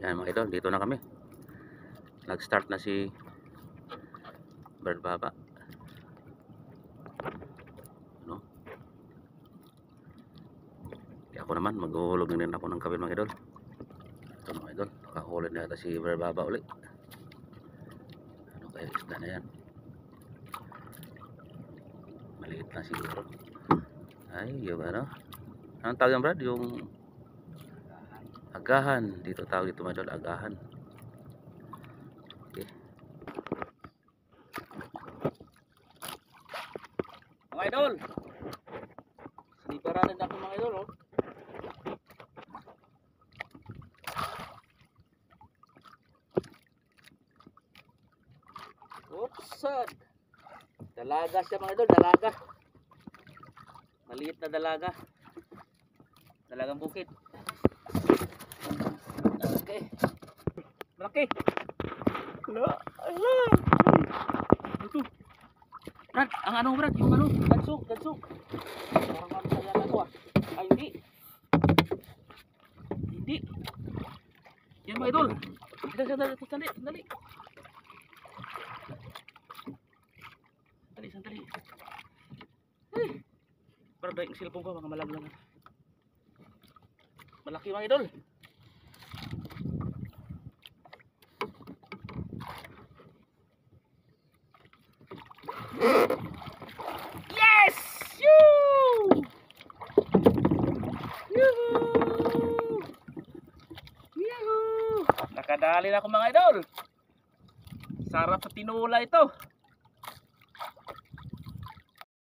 Yan mga idol, dito na kami. Nag-start na si Bird Baba. No? Kaya ako naman, maghuhulog na rin ako ng kabel mga idol. Ito mga idol, nakahuli na yata si Bird Baba ulit. Ano kaya isda na yan? Maliit lang siguro. Ay, yung ano? Anong tawag yan Brad? Yung agahan. Dito tawag ito mga idol, agahan. Okay. Mga idol, sliperanan na ako mga idol, oh. Oopsan, dalaga siya mga idol, dalaga. Maliit na dalaga, dalagang bukid. Malaki, malaki. Ala, ala. Ito Brad, ang ano Brad, yung ano, gansok, gansok. Parang ano kaya ano ah. Ay hindi. Hindi. Yan mga idol. Sandali, sandali, sandali. Sandali, sandali. Ay. Parang dahil yung cellphone ko, mga malaglag. Malaki mga idol. Yes! Yoo! Yoo! Yoo! Nakadali na ako mga idol. Sarap sa tinula ito.